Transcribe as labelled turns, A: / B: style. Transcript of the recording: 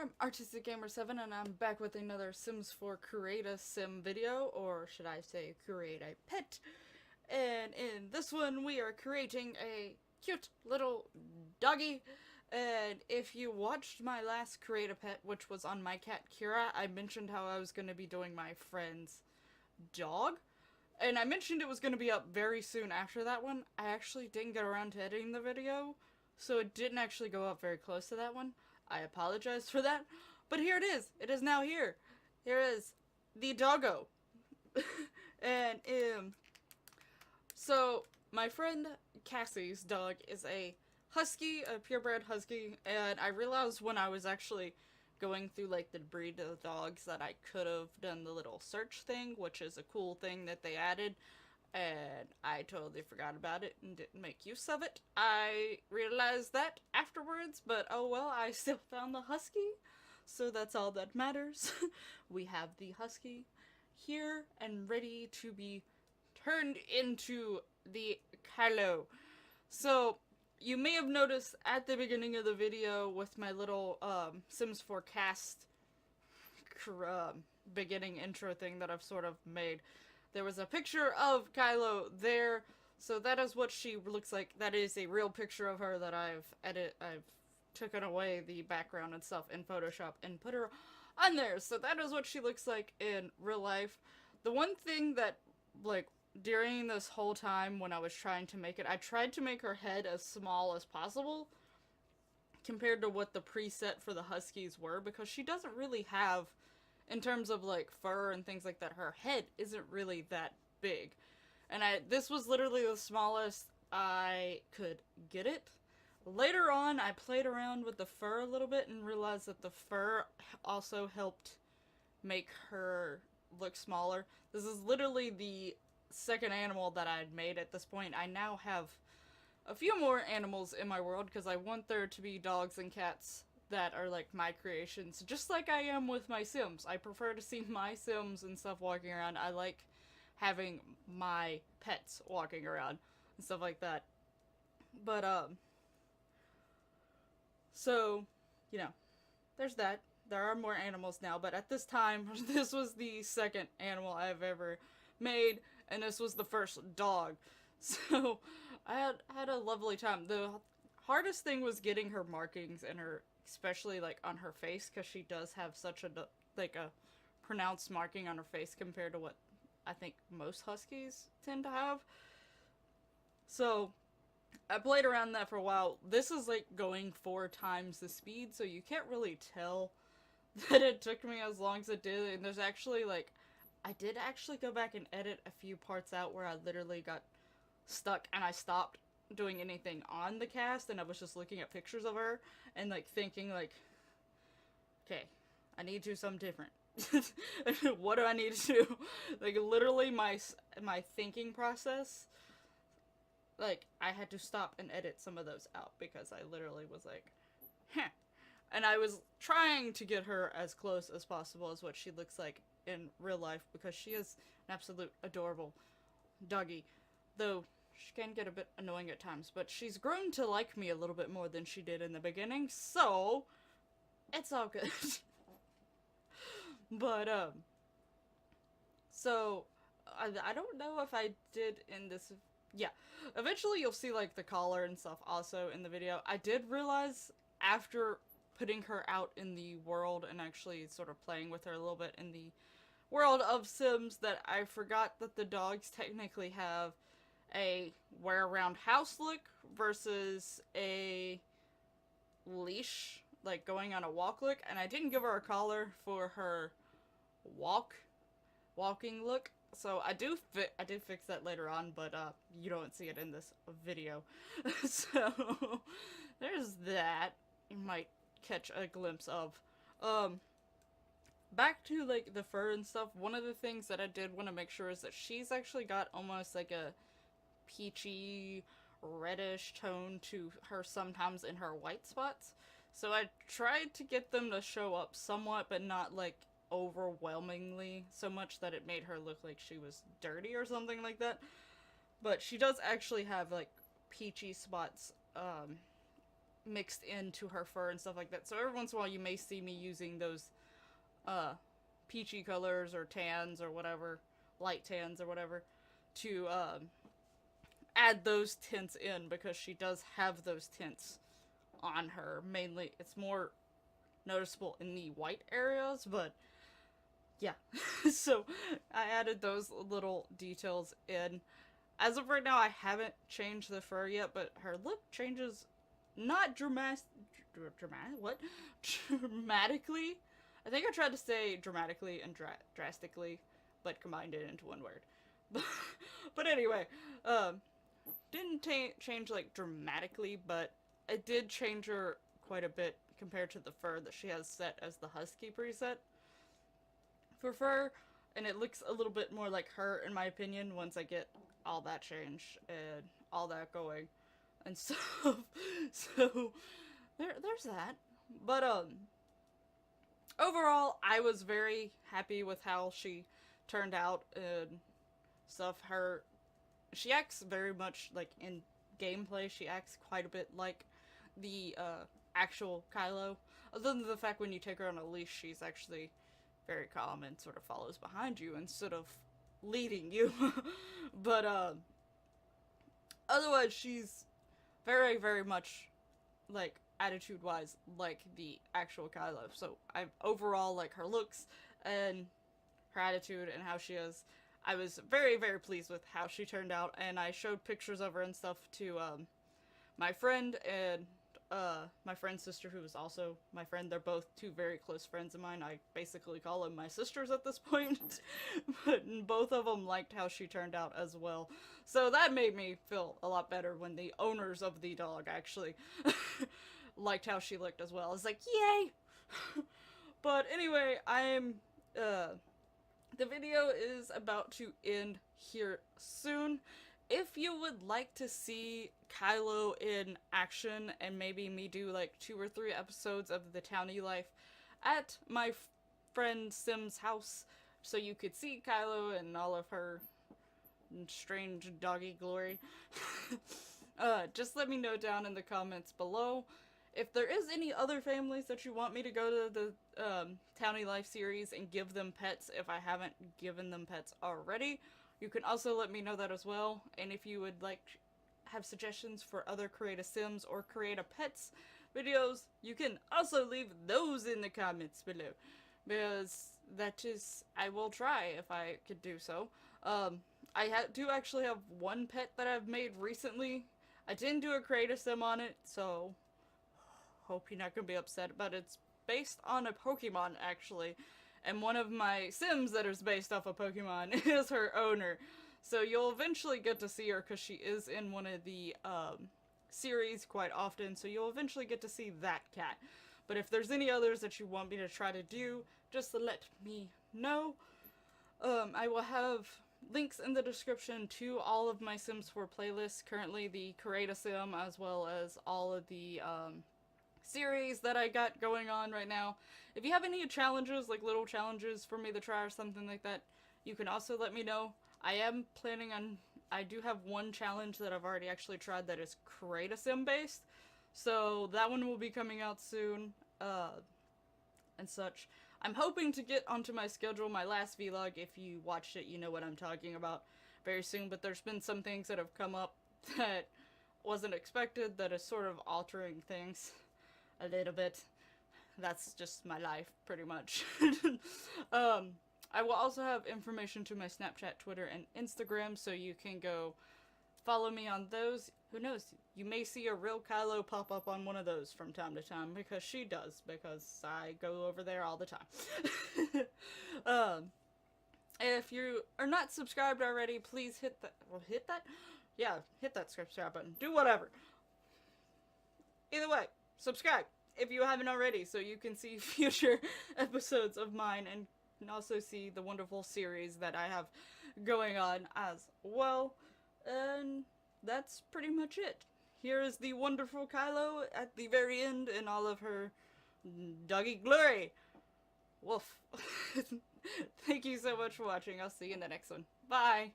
A: I'm Artistic Gamer 7 and I'm back with another Sims 4 Create a Sim video, or should I say create a pet. And in this one we are creating a cute little doggy. And if you watched my last Create a Pet, which was on my cat Kira, I mentioned how I was going to be doing my friend's dog. And I mentioned it was going to be up very soon after that one. I actually didn't get around to editing the video, so it didn't actually go up very close to that one. I apologize for that. But here it is. It is now here. Here is the doggo. And, so my friend Cassie's dog is a husky, a purebred husky, and I realized when I was actually going through like the breed of dogs that I could have done the little search thing, which is a cool thing that they added, and I totally forgot about it and didn't make use of it. I realized that afterwards, but oh well, I still found the husky, so that's all that matters. We have the husky here and ready to be turned into the Kiloe. So you may have noticed at the beginning of the video with my little Sims 4 cast beginning intro thing that I've sort of made, there was a picture of Kiloe there. So that is what she looks like. That is a real picture of her that I've taken away the background and stuff in Photoshop and put her on there. So that is what she looks like in real life. The one thing that, like, during this whole time when I was trying to make it, I tried to make her head as small as possible compared to what the preset for the huskies were, because she doesn't really have, in terms of like fur and things like that, her head isn't really that big. And this was literally the smallest I could get it. Later on, I played around with the fur a little bit and realized that the fur also helped make her look smaller. This is literally the second animal that I'd made at this point. I now have a few more animals in my world because I want there to be dogs and cats that are like my creations, just like I am with my Sims. I prefer to see my Sims and stuff walking around. I like having my pets walking around and stuff like that. But so, you know, there's that. There are more animals now, but at this time, this was the second animal I've ever made, and this was the first dog. So I had a lovely time. The hardest thing was getting her markings and her, especially like on her face, because she does have such a like a pronounced marking on her face compared to what I think most huskies tend to have. So I played around that for a while. This is like going 4 times the speed, so you can't really tell that it took me as long as it did. And there's actually like, I did actually go back and edit a few parts out where I literally got stuck and I stopped doing anything on the cast and I was just looking at pictures of her and like thinking like, okay, I need to do something different. What do I need to do? Like literally my thinking process, like I had to stop and edit some of those out because I literally was like, huh. And I was trying to get her as close as possible as what she looks like in real life, because she is an absolute adorable doggy. Though she can get a bit annoying at times, but she's grown to like me a little bit more than she did in the beginning, so it's all good. But, so, I don't know if I did in this, yeah, eventually you'll see, like, the collar and stuff also in the video. I did realize after putting her out in the world and actually sort of playing with her a little bit in the world of Sims that I forgot that the dogs technically have a wear around house look versus a leash, like going on a walk look, and I didn't give her a collar for her walking look. So I did fix that later on, but you don't see it in this video. So there's that. You might catch a glimpse of. Back to like the fur and stuff, one of the things that I did want to make sure is that she's actually got almost like a peachy reddish tone to her sometimes in her white spots. So I tried to get them to show up somewhat, but not like overwhelmingly so much that it made her look like she was dirty or something like that. But she does actually have like peachy spots mixed into her fur and stuff like that. So every once in a while you may see me using those uh, peachy colors or tans or whatever, light tans or whatever, to add those tints in, because she does have those tints on her. Mainly, it's more noticeable in the white areas, but yeah. So I added those little details in. As of right now, I haven't changed the fur yet, but her look changes not what? Dramatically? I think I tried to say dramatically and drastically, but combined it into one word. But anyway, didn't change like dramatically, but it did change her quite a bit compared to the fur that she has set as the husky preset for fur, and it looks a little bit more like her, in my opinion, once I get all that changed and all that going and stuff. So there's that. But overall, I was very happy with how she turned out and stuff. She acts very much like in gameplay. She acts quite a bit like the actual Kiloe. Other than the fact when you take her on a leash, she's actually very calm and sort of follows behind you instead of leading you. But otherwise, she's very, very much like attitude-wise like the actual Kiloe. So I overall like her looks and her attitude and how she is. I was very, very pleased with how she turned out, and I showed pictures of her and stuff to my friend and my friend's sister, who was also my friend. They're both two very close friends of mine. I basically call them my sisters at this point. But both of them liked how she turned out as well. So that made me feel a lot better when the owners of the dog actually liked how she looked as well. I was like, yay! But anyway, the video is about to end here soon. If you would like to see Kiloe in action and maybe me do like 2 or 3 episodes of the townie life at my friend Sim's house, so you could see Kiloe and all of her strange doggy glory, just let me know down in the comments below. If there is any other families that you want me to go to the Townie Life series and give them pets, if I haven't given them pets already, you can also let me know that as well. And if you would like have suggestions for other Create a Sims or Create a Pets videos, you can also leave those in the comments below, because I will try if I could do so. I do actually have one pet that I've made recently. I didn't do a Create a Sim on it, so hope you're not gonna be upset, but it's based on a Pokemon actually, and one of my Sims that is based off a Pokemon is her owner. So you'll eventually get to see her because she is in one of the series quite often, so you'll eventually get to see that cat. But if there's any others that you want me to try to do, just let me know. I will have links in the description to all of my Sims 4 playlists, currently the Create a Sim, as well as all of the series that I got going on right now. If you have any challenges, like little challenges for me to try or something like that, you can also let me know. I do have one challenge that I've already actually tried that is Create a Sim based, so that one will be coming out soon, and such. I'm hoping to get onto my schedule, my last vlog, if you watched it, you know what I'm talking about, very soon, but there's been some things that have come up that wasn't expected that is sort of altering things a little bit. That's just my life, pretty much. I will also have information to my Snapchat, Twitter, and Instagram, so you can go follow me on those. Who knows, you may see a real Kiloe pop up on one of those from time to time, because she does, because I go over there all the time. If you are not subscribed already, please hit that, yeah, hit that subscribe button, do whatever. Either way, subscribe if you haven't already, so you can see future episodes of mine and can also see the wonderful series that I have going on as well. And that's pretty much it. Here is the wonderful Kiloe at the very end in all of her doggy glory. Woof. Thank you so much for watching. I'll see you in the next one. Bye!